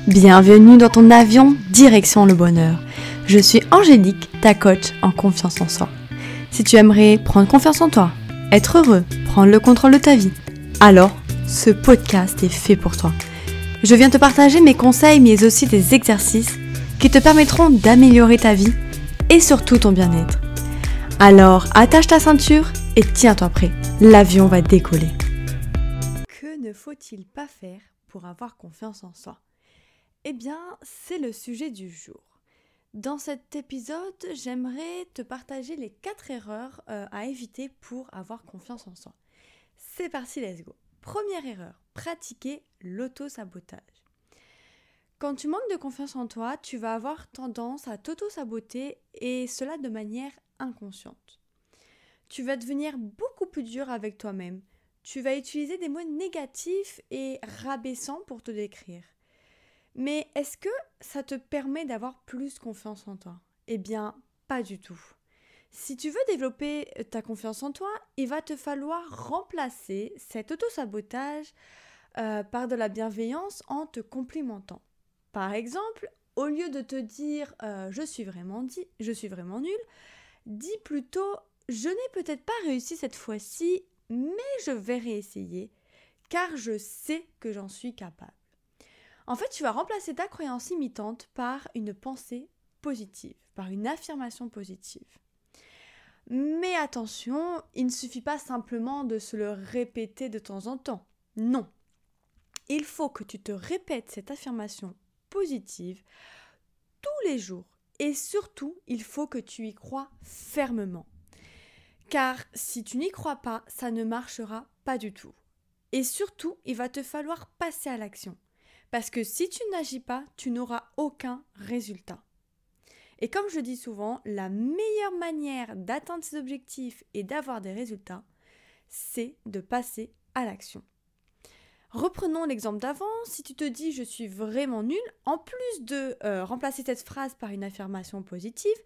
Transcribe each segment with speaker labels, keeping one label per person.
Speaker 1: Bienvenue dans ton avion direction le bonheur. Je suis Angélique, ta coach en confiance en soi. Si tu aimerais prendre confiance en toi, être heureux, prendre le contrôle de ta vie, alors ce podcast est fait pour toi. Je viens te partager mes conseils mais aussi des exercices qui te permettront d'améliorer ta vie et surtout ton bien-être. Alors attache ta ceinture et tiens-toi prêt, l'avion va décoller. Que ne faut-il pas faire pour avoir confiance en soi ? Eh bien, c'est le sujet du jour. Dans cet épisode, j'aimerais te partager les 4 erreurs à éviter pour avoir confiance en soi. C'est parti, let's go. Première erreur, pratiquer l'auto-sabotage. Quand tu manques de confiance en toi, tu vas avoir tendance à t'auto-saboter et cela de manière inconsciente. Tu vas devenir beaucoup plus dur avec toi-même. Tu vas utiliser des mots négatifs et rabaissants pour te décrire. Mais est-ce que ça te permet d'avoir plus confiance en toi ? Eh bien, pas du tout. Si tu veux développer ta confiance en toi, il va te falloir remplacer cet auto-sabotage par de la bienveillance en te complimentant. Par exemple, au lieu de te dire je suis vraiment nul, dis plutôt je n'ai peut-être pas réussi cette fois-ci, mais je vais réessayer car je sais que j'en suis capable. En fait, tu vas remplacer ta croyance limitante par une pensée positive, par une affirmation positive. Mais attention, il ne suffit pas simplement de se le répéter de temps en temps. Non. Il faut que tu te répètes cette affirmation positive tous les jours. Et surtout, il faut que tu y crois fermement. Car si tu n'y crois pas, ça ne marchera pas du tout. Et surtout, il va te falloir passer à l'action. Parce que si tu n'agis pas, tu n'auras aucun résultat. Et comme je dis souvent, la meilleure manière d'atteindre ses objectifs et d'avoir des résultats, c'est de passer à l'action. Reprenons l'exemple d'avant, si tu te dis « je suis vraiment nul », en plus de remplacer cette phrase par une affirmation positive,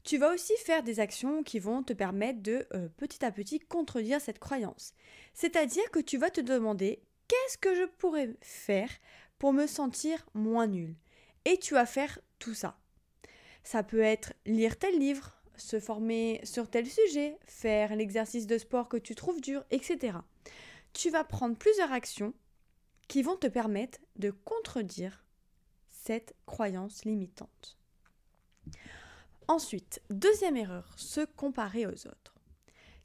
Speaker 1: tu vas aussi faire des actions qui vont te permettre de petit à petit contredire cette croyance. C'est-à-dire que tu vas te demander « qu'est-ce que je pourrais faire ?» pour me sentir moins nul. Et tu vas faire tout ça. Ça peut être lire tel livre, se former sur tel sujet, faire l'exercice de sport que tu trouves dur, etc. Tu vas prendre plusieurs actions qui vont te permettre de contredire cette croyance limitante. Ensuite, deuxième erreur, se comparer aux autres.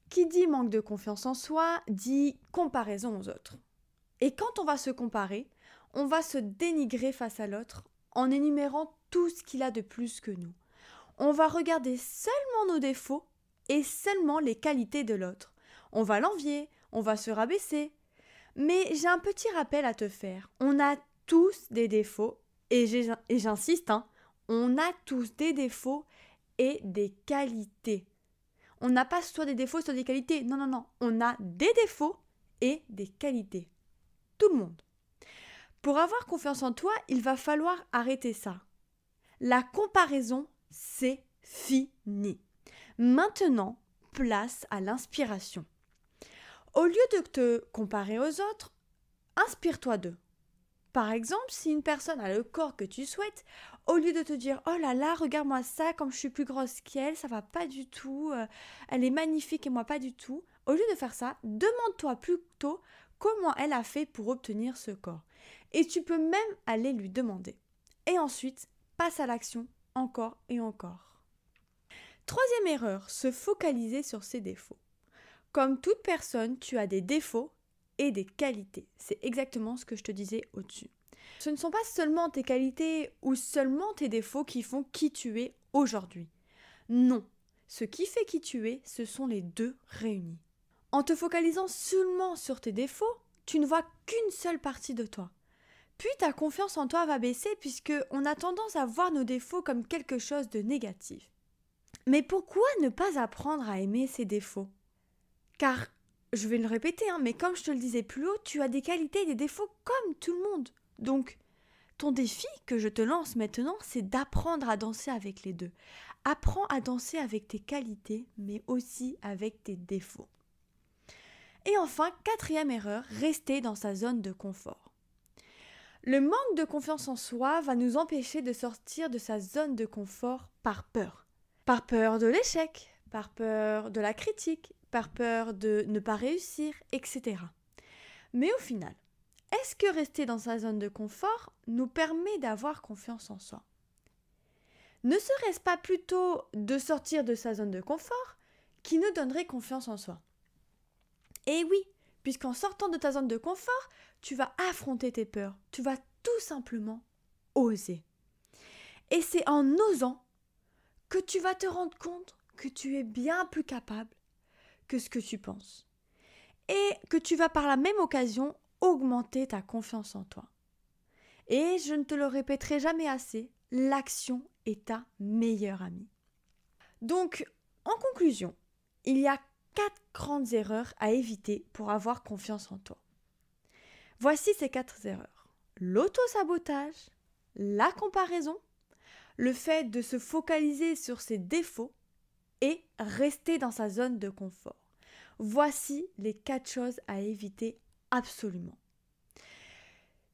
Speaker 1: Qui dit manque de confiance en soi, dit comparaison aux autres. Et quand on va se comparer, on va se dénigrer face à l'autre en énumérant tout ce qu'il a de plus que nous. On va regarder seulement nos défauts et seulement les qualités de l'autre. On va l'envier, on va se rabaisser. Mais j'ai un petit rappel à te faire. On a tous des défauts et j'insiste, on a tous des défauts et des qualités. On n'a pas soit des défauts, soit des qualités. Non. On a des défauts et des qualités. Tout le monde. Pour avoir confiance en toi, il va falloir arrêter ça. La comparaison, c'est fini. Maintenant, place à l'inspiration. Au lieu de te comparer aux autres, inspire-toi d'eux. Par exemple, si une personne a le corps que tu souhaites, au lieu de te dire « Oh là là, regarde-moi ça, comme je suis plus grosse qu'elle, ça va pas du tout, elle est magnifique et moi pas du tout », au lieu de faire ça, demande-toi plutôt comment elle a fait pour obtenir ce corps. Et tu peux même aller lui demander. Et ensuite, passe à l'action encore et encore. Troisième erreur, se focaliser sur ses défauts. Comme toute personne, tu as des défauts et des qualités. C'est exactement ce que je te disais au-dessus. Ce ne sont pas seulement tes qualités ou seulement tes défauts qui font qui tu es aujourd'hui. Non, ce qui fait qui tu es, ce sont les deux réunis. En te focalisant seulement sur tes défauts, tu ne vois qu'une seule partie de toi. Puis ta confiance en toi va baisser puisqu'on a tendance à voir nos défauts comme quelque chose de négatif. Mais pourquoi ne pas apprendre à aimer ses défauts ? Car, je vais le répéter, mais comme je te le disais plus haut, tu as des qualités et des défauts comme tout le monde. Donc, ton défi que je te lance maintenant, c'est d'apprendre à danser avec les deux. Apprends à danser avec tes qualités, mais aussi avec tes défauts. Et enfin, quatrième erreur, rester dans sa zone de confort. Le manque de confiance en soi va nous empêcher de sortir de sa zone de confort par peur. Par peur de l'échec, par peur de la critique, par peur de ne pas réussir, etc. Mais au final, est-ce que rester dans sa zone de confort nous permet d'avoir confiance en soi ? Ne serait-ce pas plutôt de sortir de sa zone de confort qui nous donnerait confiance en soi ? Et oui, puisqu'en sortant de ta zone de confort, tu vas affronter tes peurs, tu vas tout simplement oser. Et c'est en osant que tu vas te rendre compte que tu es bien plus capable que ce que tu penses. Et que tu vas par la même occasion augmenter ta confiance en toi. Et je ne te le répéterai jamais assez, l'action est ta meilleure amie. Donc, en conclusion, il y a 4 grandes erreurs à éviter pour avoir confiance en toi. Voici ces 4 erreurs. L'auto-sabotage, la comparaison, le fait de se focaliser sur ses défauts et rester dans sa zone de confort. Voici les 4 choses à éviter absolument.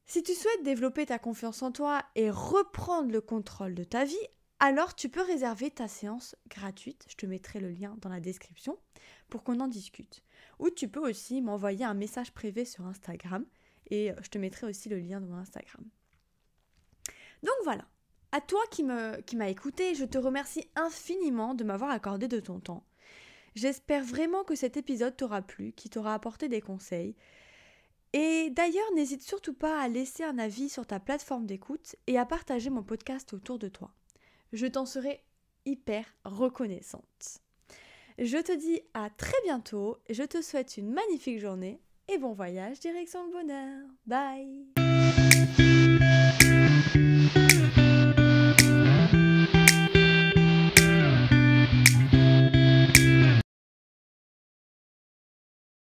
Speaker 1: Si tu souhaites développer ta confiance en toi et reprendre le contrôle de ta vie, alors tu peux réserver ta séance gratuite, je te mettrai le lien dans la description, pour qu'on en discute. Ou tu peux aussi m'envoyer un message privé sur Instagram, et je te mettrai aussi le lien de mon Instagram. Donc voilà, à toi qui m'as écouté, je te remercie infiniment de m'avoir accordé de ton temps. J'espère vraiment que cet épisode t'aura plu, qu'il t'aura apporté des conseils. Et d'ailleurs, n'hésite surtout pas à laisser un avis sur ta plateforme d'écoute et à partager mon podcast autour de toi. Je t'en serai hyper reconnaissante. Je te dis à très bientôt, je te souhaite une magnifique journée et bon voyage direction le bonheur. Bye!